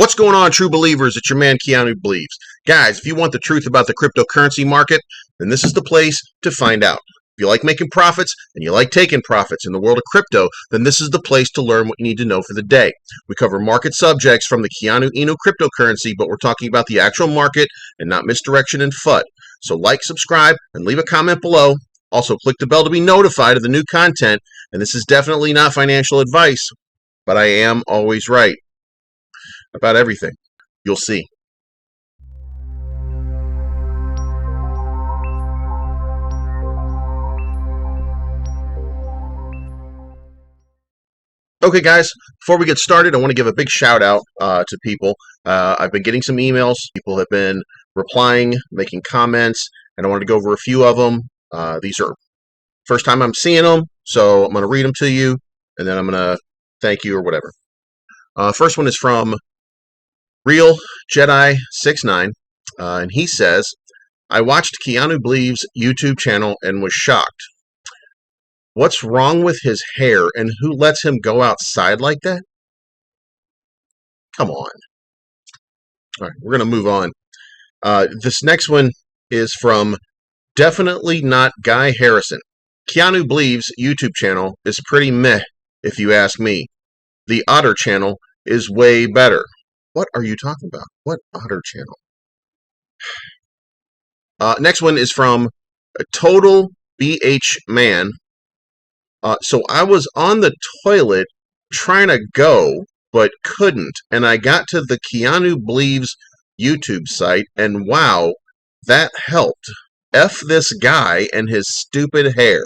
What's going on, true believers? It's your man Keanu Believes. Guys, if you want the truth about the cryptocurrency market, then this is the place to find out. If you like making profits and you like taking profits in the world of crypto, then this is the place to learn what you need to know for the day. We cover market subjects from the Keanu Inu cryptocurrency, but we're talking about the actual market and not misdirection and FUD. So like, subscribe, and leave a comment below. Also, click the bell to be notified of the new content. And this is definitely not financial advice, but I am always right about everything. You'll see. Okay, guys, before we get started, I want to give a big shout out to people. I've been getting some emails. People have been replying, making comments, and I wanted to go over a few of them. These are first time I'm seeing them, so I'm going to read them to you, and then I'm going to thank you or whatever. First one is from Real Jedi 69, and he says, I watched Keanu Believes' YouTube channel and was shocked. What's wrong with his hair, and who lets him go outside like that? Come on. All right, we're going to move on. This next one is from Definitely Not Guy Harrison. Keanu Believes' YouTube channel is pretty meh, if you ask me. The Otter channel is way better. What are you talking about? What Otter channel? Next one is from Total BH Man. So I was on the toilet trying to go, but couldn't. And I got to the Keanu Believes YouTube site, and wow, that helped. F this guy and his stupid hair.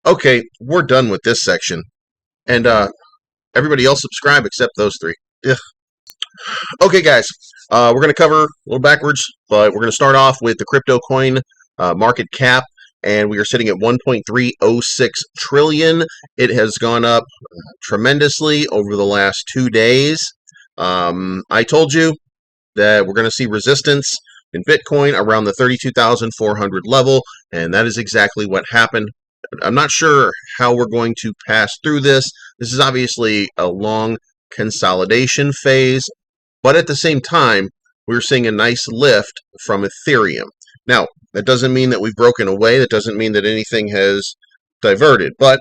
Okay, we're done with this section. And everybody else subscribe except those three. Ugh. Okay, guys, we're going to cover a little backwards, but we're going to start off with the crypto coin market cap, and we are sitting at 1.306 trillion. It has gone up tremendously over the last 2 days. I told you that we're going to see resistance in Bitcoin around the 32,400 level, and that is exactly what happened. I'm not sure how we're going to pass through this. This is obviously a long consolidation phase, but at the same time, we're seeing a nice lift from Ethereum. Now, that doesn't mean that we've broken away. That doesn't mean that anything has diverted, but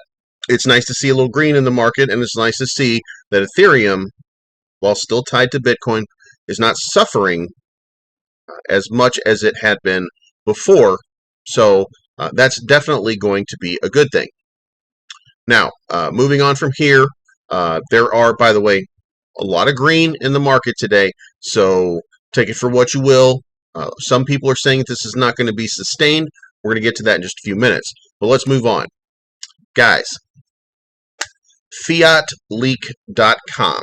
it's nice to see a little green in the market, and it's nice to see that Ethereum, while still tied to Bitcoin, is not suffering as much as it had been before. So that's definitely going to be a good thing. Now, moving on from here, there are, by the way, a lot of green in the market today, so take it for what you will. Some people are saying this is not going to be sustained. We're going to get to that in just a few minutes, but let's move on. Guys, fiatleak.com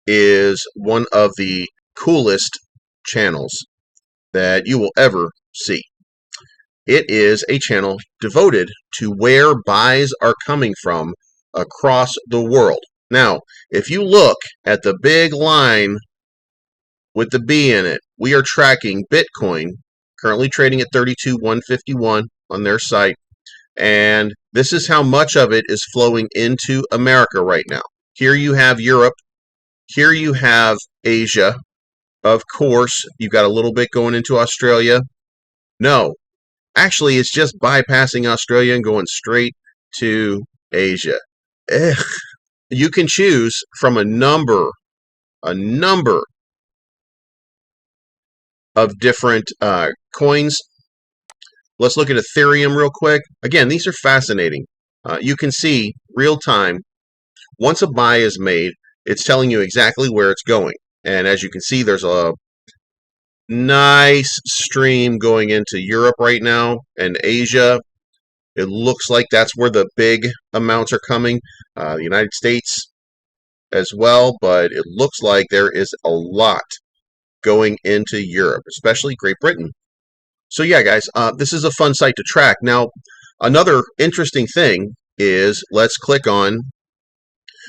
is one of the coolest channels that you will ever see. It is a channel devoted to where buys are coming from across the world. Now, if you look at the big line with the B in it, we are tracking Bitcoin, currently trading at 32,151 on their site, and this is how much of it is flowing into America right now. Here you have Europe, here you have Asia, of course, you've got a little bit going into Australia. No, actually, it's just bypassing Australia and going straight to Asia. Ugh. You can choose from a number of different coins. Let's look at Ethereum real quick. Again, these are fascinating. You can see real time. Once a buy is made, it's telling you exactly where it's going. And as you can see, there's a nice stream going into Europe right now and Asia. It looks like that's where the big amounts are coming. The United States as well, but it looks like there is a lot going into Europe, especially Great Britain. So yeah, guys, this is a fun site to track. Now, another interesting thing is, let's click on,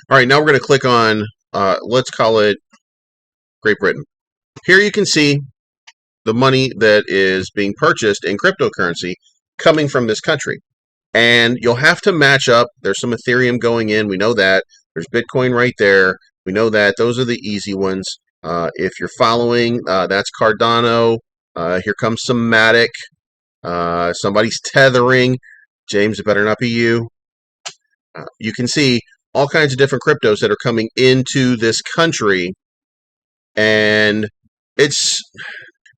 all right, now we're going to click on, let's call it Great Britain. Here you can see the money that is being purchased in cryptocurrency coming from this country. And you'll have to match up. There's some Ethereum going in. We know that. There's Bitcoin right there. We know that. Those are the easy ones. If you're following, that's Cardano. Here comes some Matic. Somebody's tethering. James, it better not be you. You can see all kinds of different cryptos that are coming into this country, and it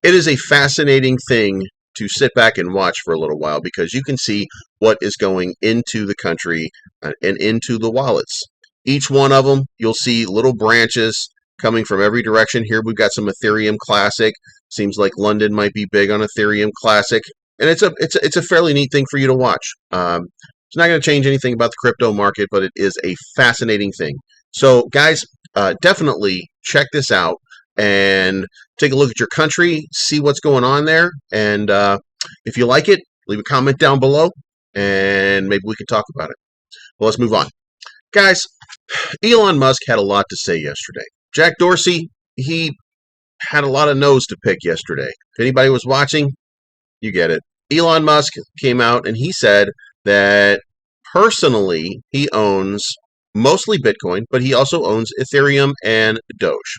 is a fascinating thing to sit back and watch for a little while, because you can see what is going into the country and into the wallets. Each one of them, you'll see little branches coming from every direction. Here we've got some Ethereum Classic. Seems like London might be big on Ethereum Classic, and it's a fairly neat thing for you to watch. It's not going to change anything about the crypto market, but it is a fascinating thing. So, guys, definitely check this out and take a look at your country, see what's going on there, and if you like it, leave a comment down below, and maybe we can talk about it. Well, let's move on. Guys, Elon Musk had a lot to say yesterday. Jack Dorsey, he had a lot of nose to pick yesterday. If anybody was watching, you get it. Elon Musk came out and he said that personally he owns mostly Bitcoin, but he also owns Ethereum and Doge,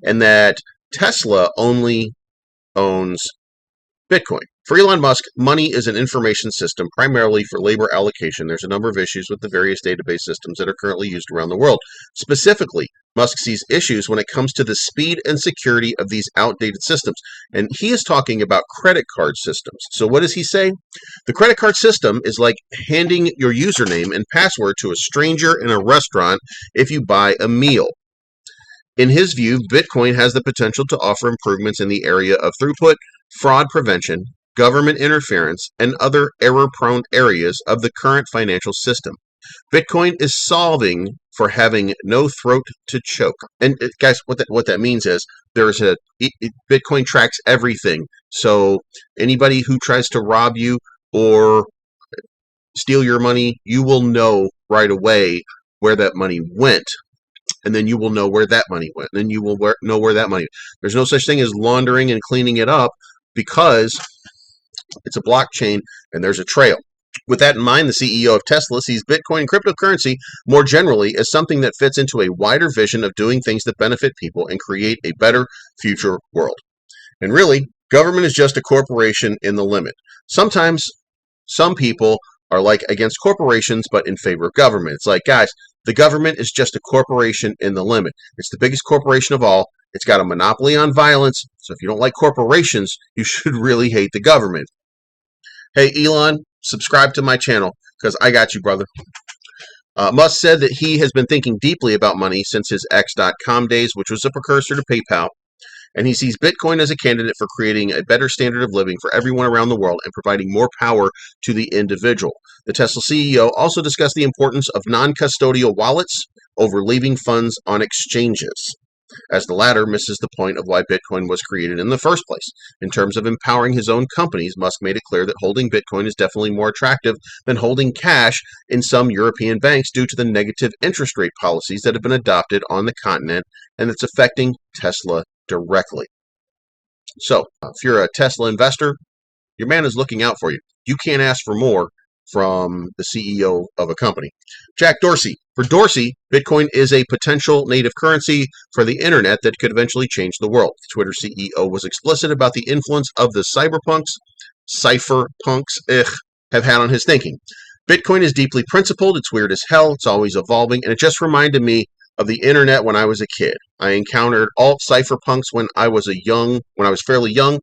and that Tesla only owns Bitcoin. For Elon Musk, money is an information system primarily for labor allocation. There's a number of issues with the various database systems that are currently used around the world. Specifically, Musk sees issues when it comes to the speed and security of these outdated systems. And he is talking about credit card systems. So what does he say? The credit card system is like handing your username and password to a stranger in a restaurant if you buy a meal. In his view, Bitcoin has the potential to offer improvements in the area of throughput, fraud prevention, government interference, and other error-prone areas of the current financial system. Bitcoin is solving for having no throat to choke. And guys, what that means is Bitcoin tracks everything. So anybody who tries to rob you or steal your money, you will know right away where that money went. And then you will know where that money went. Then you will know where that money went. There's no such thing as laundering and cleaning it up, because it's a blockchain and there's a trail. With that in mind, the CEO of Tesla sees Bitcoin and cryptocurrency more generally as something that fits into a wider vision of doing things that benefit people and create a better future world. And really, government is just a corporation in the limit. Sometimes some people are like against corporations but in favor of government. It's like, guys, the government is just a corporation in the limit. It's the biggest corporation of all. It's got a monopoly on violence. So if you don't like corporations, you should really hate the government. Hey, Elon, subscribe to my channel, because I got you, brother. Musk said that he has been thinking deeply about money since his X.com days, which was a precursor to PayPal. And he sees Bitcoin as a candidate for creating a better standard of living for everyone around the world and providing more power to the individual. The Tesla CEO also discussed the importance of non-custodial wallets over leaving funds on exchanges, as the latter misses the point of why Bitcoin was created in the first place. In terms of empowering his own companies, Musk made it clear that holding Bitcoin is definitely more attractive than holding cash in some European banks due to the negative interest rate policies that have been adopted on the continent, and it's affecting Tesla directly. So, if you're a Tesla investor, your man is looking out for you. You can't ask for more from the CEO of a company. Jack Dorsey. For Dorsey, Bitcoin is a potential native currency for the internet that could eventually change the world. The Twitter CEO was explicit about the influence of the cypherpunks have had on his thinking. Bitcoin is deeply principled, it's weird as hell, it's always evolving, and it just reminded me of the internet when I was a kid. I encountered alt cypherpunks when I was fairly young.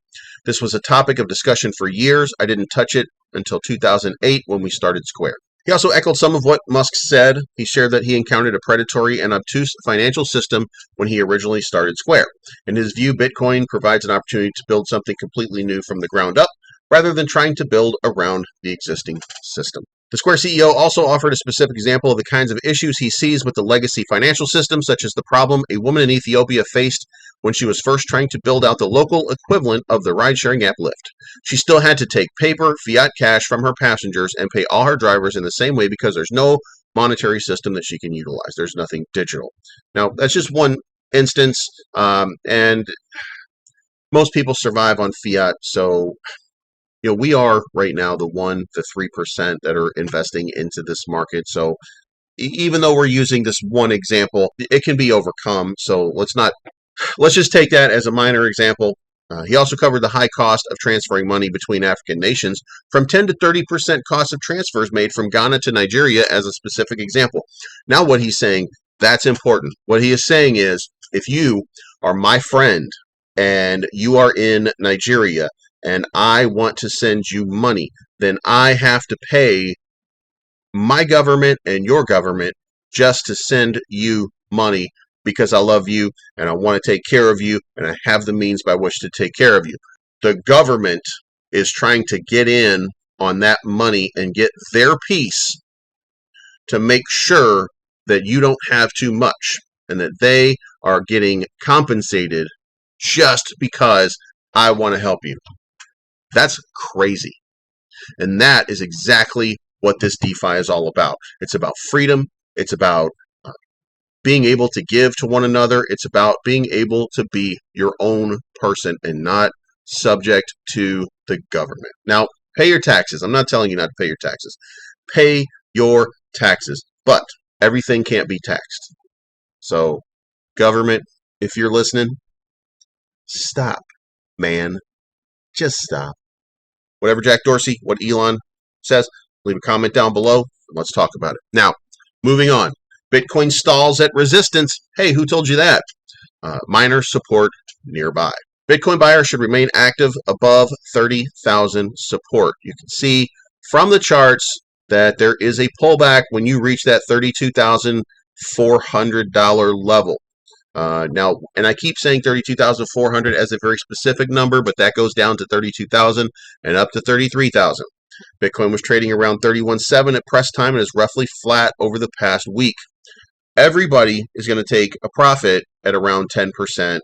This was a topic of discussion for years. I didn't touch it until 2008 when we started Square. He also echoed some of what Musk said. He shared that he encountered a predatory and obtuse financial system when he originally started Square. In his view, Bitcoin provides an opportunity to build something completely new from the ground up, rather than trying to build around the existing system. The Square CEO also offered a specific example of the kinds of issues he sees with the legacy financial system, such as the problem a woman in Ethiopia faced when she was first trying to build out the local equivalent of the ride-sharing app Lyft. She still had to take paper, fiat cash from her passengers and pay all her drivers in the same way because there's no monetary system that she can utilize. There's nothing digital. Now, that's just one instance, and most people survive on fiat, so we are right now the 3% that are investing into this market. So even though we're using this one example, it can be overcome. So let's not let's just take that as a minor example. He also covered the high cost of transferring money between African nations, from 10 to 30% cost of transfers made from Ghana to Nigeria as a specific example. Now, what he's saying, that's important. What he is saying is, if you are my friend and you are in Nigeria and I want to send you money, then I have to pay my government and your government just to send you money because I love you and I want to take care of you and I have the means by which to take care of you. The government is trying to get in on that money and get their piece to make sure that you don't have too much and that they are getting compensated just because I want to help you. That's crazy. And that is exactly what this DeFi is all about. It's about freedom. It's about being able to give to one another. It's about being able to be your own person and not subject to the government. Now, pay your taxes. I'm not telling you not to pay your taxes. Pay your taxes, but everything can't be taxed. So, government, if you're listening, stop, man. Just stop. Whatever Jack Dorsey, what Elon says, leave a comment down below. Let's talk about it. Now, moving on. Bitcoin stalls at resistance. Hey, who told you that? Miner support nearby. Bitcoin buyers should remain active above 30,000 support. You can see from the charts that there is a pullback when you reach that $32,400 level. Now, and I keep saying 32,400 as a very specific number, but that goes down to 32,000 and up to 33,000. Bitcoin was trading around 31.7 at press time and is roughly flat over the past week. Everybody is going to take a profit at around 10%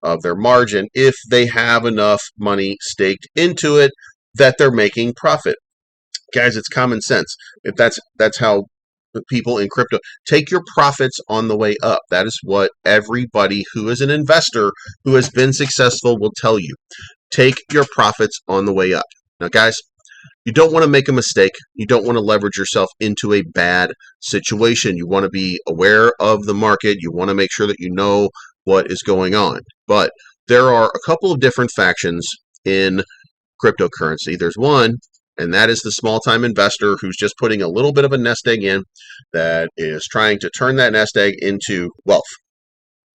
of their margin if they have enough money staked into it that they're making profit. Guys, it's common sense. If that's how people in crypto take your profits on the way up. That is what everybody who is an investor who has been successful will tell you. Take your profits on the way up. Now, guys, you don't want to make a mistake. You don't want to leverage yourself into a bad situation. You want to be aware of the market. You want to make sure that you know what is going on. But there are a couple of different factions in cryptocurrency. There's one, and that is the small-time investor who's just putting a little bit of a nest egg in that is trying to turn that nest egg into wealth.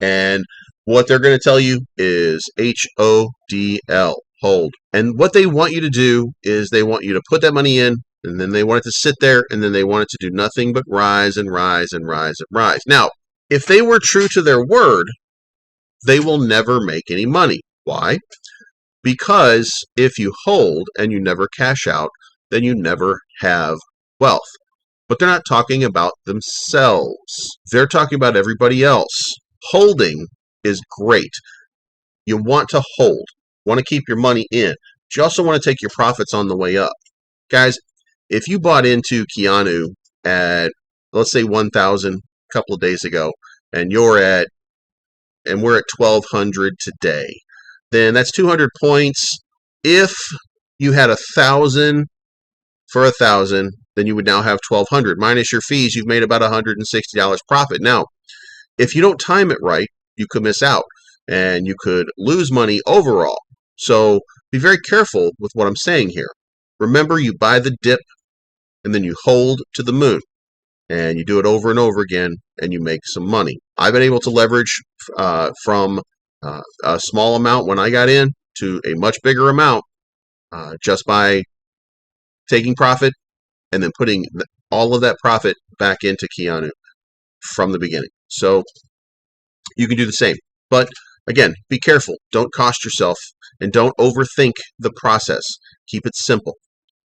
And what they're going to tell you is HODL, hold. And what they want you to do is they want you to put that money in, and then they want it to sit there, and then they want it to do nothing but rise and rise and rise and rise. Now, if they were true to their word, they will never make any money. Why? Because if you hold and you never cash out, then you never have wealth. But they're not talking about themselves. They're talking about everybody else. Holding is great. You want to hold. You want to keep your money in. But you also want to take your profits on the way up. Guys, if you bought into Keanu at, let's say, 1,000 a couple of days ago, and we're at 1,200 today, then that's 200 points. If you had 1,000 for 1,000, then you would now have 1,200. Minus your fees, you've made about $160 profit. Now, if you don't time it right, you could miss out and you could lose money overall. So be very careful with what I'm saying here. Remember, you buy the dip and then you hold to the moon. And you do it over and over again, and you make some money. I've been able to leverage from a small amount when I got in to a much bigger amount just by taking profit and then putting all of that profit back into Keanu from the beginning. So you can do the same. But again, be careful. Don't cost yourself and don't overthink the process. Keep it simple.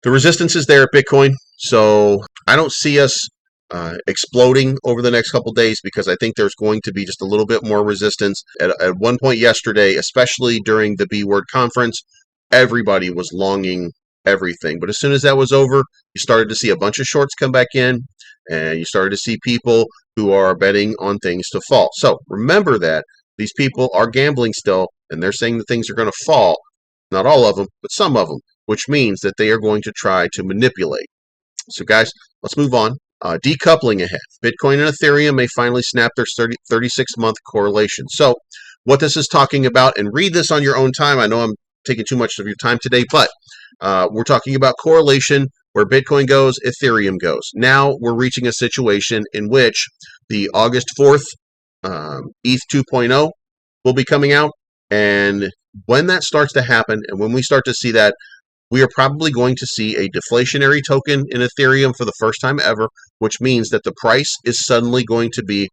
The resistance is there at Bitcoin, so I don't see us exploding over the next couple days because I think there's going to be just a little bit more resistance. At one point yesterday, especially during the B Word conference, everybody was longing everything. But as soon as that was over, you started to see a bunch of shorts come back in, and you started to see people who are betting on things to fall. So remember that these people are gambling still, and they're saying that things are going to fall. Not all of them, but some of them, which means that they are going to try to manipulate. So guys, let's move on. Decoupling ahead. Bitcoin and Ethereum may finally snap their 36-month correlation. So what this is talking about, and read this on your own time. I know I'm taking too much of your time today, but we're talking about correlation. Where Bitcoin goes, Ethereum goes. Now we're reaching a situation in which the August 4th ETH 2.0 will be coming out. And when that starts to happen, and when we start to see that, we are probably going to see a deflationary token in Ethereum for the first time ever, which means that the price is suddenly going to be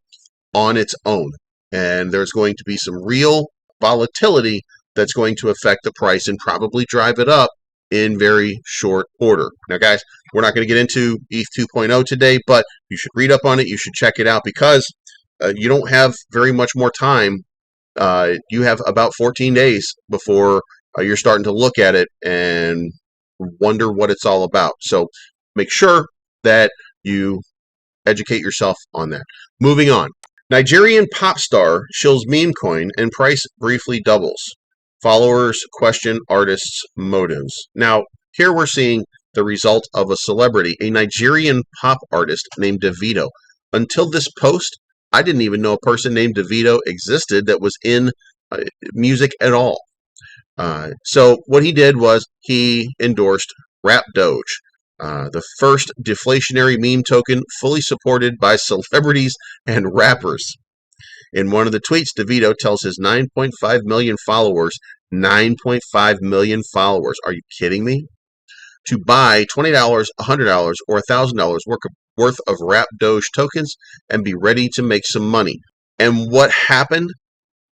on its own. And there's going to be some real volatility that's going to affect the price and probably drive it up in very short order. Now, guys, we're not going to get into ETH 2.0 today, but you should read up on it. You should check it out because you don't have very much more time. You have about 14 days before you're starting to look at it and wonder what it's all about. So make sure that you educate yourself on that. Moving on. Nigerian pop star shills meme coin and price briefly doubles. Followers question artists' motives. Now, here we're seeing the result of a celebrity, a Nigerian pop artist named Davido. Until this post, I didn't even know a person named Davido existed that was in music at all. So what he did was he endorsed Rap Doge, the first deflationary meme token fully supported by celebrities and rappers. In one of the tweets, Davido tells his 9.5 million followers, 9.5 million followers, are you kidding me? To buy $20, $100, or $1,000 worth of Rap Doge tokens and be ready to make some money. And what happened?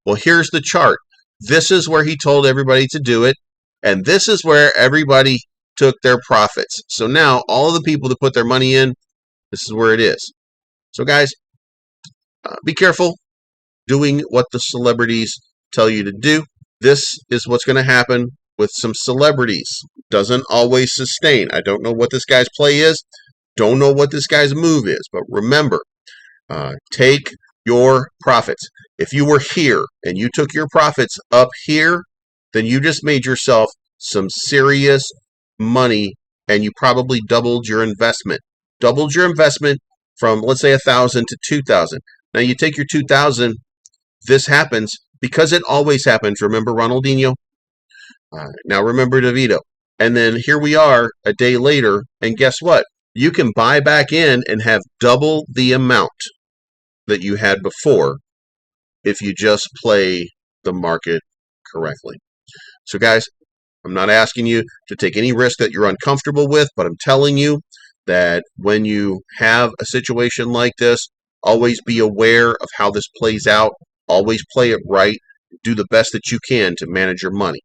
Well, here's the chart. This is where he told everybody to do it, and this is where everybody took their profits. So now all of the people that put their money in, this is where it is. So guys, be careful doing what the celebrities tell you to do. This is what's going to happen with some celebrities. Doesn't always sustain. I don't know what this guy's play is. Don't know what this guy's move is. But remember, take your profits. If you were here and you took your profits up here, then you just made yourself some serious money and you probably doubled your investment. Doubled your investment from, let's say, 1,000 to 2,000. Now you take your 2,000. This happens because it always happens. Remember Ronaldinho? Now remember Davido. And then here we are a day later, and guess what? You can buy back in and have double the amount that you had before if you just play the market correctly. So guys, I'm not asking you to take any risk that you're uncomfortable with, but I'm telling you that when you have a situation like this, always be aware of how this plays out. Always play it right. Do the best that you can to manage your money.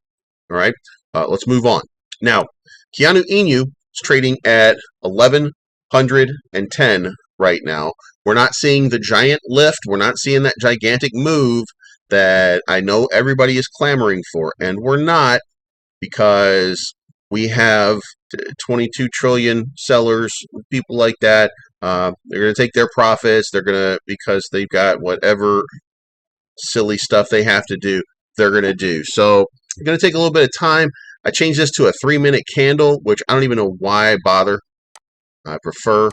All right, let's move on. Now, Keanu Inu is trading at 1,110 right now. We're not seeing the giant lift. We're not seeing that gigantic move that I know everybody is clamoring for. And we're not, because we have 22 trillion sellers, people like that. They're going to take their profits. They're going to, because they've got whatever silly stuff they have to do, they're going to do. So I'm going to take a little bit of time. I changed this to a 3-minute candle, which I don't even know why I bother. I prefer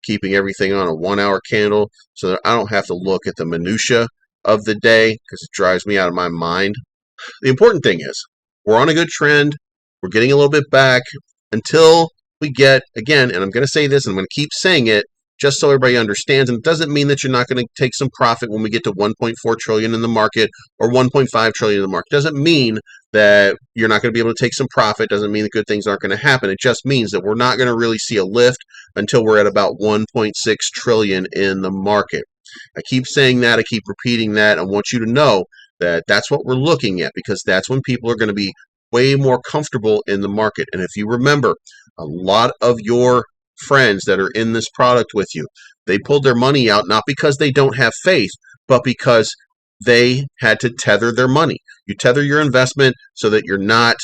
keeping everything on a 1-hour candle so that I don't have to look at the minutia of the day because it drives me out of my mind. The important thing is we're on a good trend. We're getting a little bit back until we get, again, and I'm going to say this and I'm going to keep saying it just so everybody understands. And it doesn't mean that you're not going to take some profit when we get to 1.4 trillion in the market or 1.5 trillion in the market. It doesn't mean that you're not going to be able to take some profit. It doesn't mean that good things aren't going to happen. It just means that we're not going to really see a lift until we're at about 1.6 trillion in the market. I keep saying that. I keep repeating that. I want you to know that that's what we're looking at, because that's when people are going to be way more comfortable in the market. And if you remember, a lot of your friends that are in this product with you, they pulled their money out not because they don't have faith, but because they had to tether their money. You tether your investment so that you're not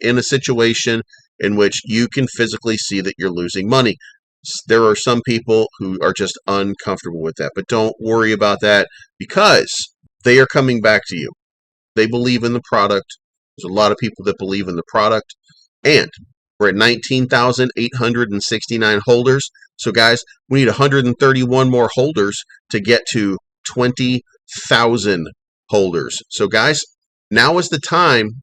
in a situation in which you can physically see that you're losing money. There are some people who are just uncomfortable with that, but don't worry about that because they are coming back to you. They believe in the product. There's a lot of people that believe in the product, and we're at 19,869 holders. So guys, we need 131 more holders to get to 20,000 holders. So guys, now is the time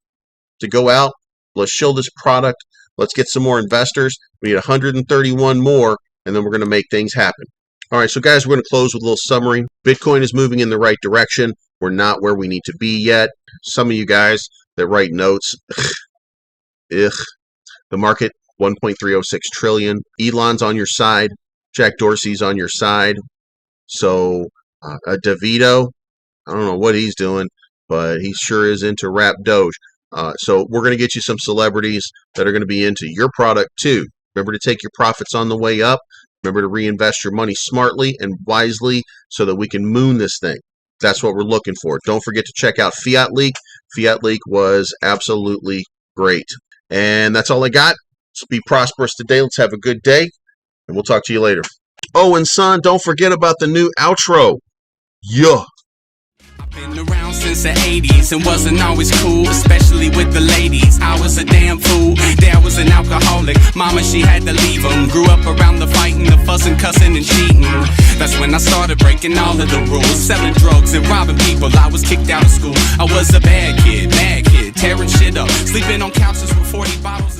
to go out. Let's show this product. Let's get some more investors. We need 131 more, and then we're going to make things happen. All right, so guys, we're going to close with a little summary. Bitcoin is moving in the right direction. We're not where we need to be yet. Some of you guys that write notes, the market, 1.306 trillion. Elon's on your side. Jack Dorsey's on your side. So DeVito, I don't know what he's doing, but he sure is into rap Doge. So we're going to get you some celebrities that are going to be into your product too. Remember to take your profits on the way up. Remember to reinvest your money smartly and wisely so that we can moon this thing. That's what we're looking for. Don't forget to check out Fiat Leak. Fiat Leak was absolutely great. And that's all I got. Let's be prosperous today. Let's have a good day, and we'll talk to you later. Oh, and son, don't forget about the new outro. Yeah. Been around since the 80s and wasn't always cool, especially with the ladies. I was a damn fool. Dad was an alcoholic. Mama, she had to leave him. Grew up around the fighting, the fussing, cussing, and cheating. That's when I started breaking all of the rules, selling drugs and robbing people. I was kicked out of school. I was a bad kid, tearing shit up, sleeping on couches with 40 bottles.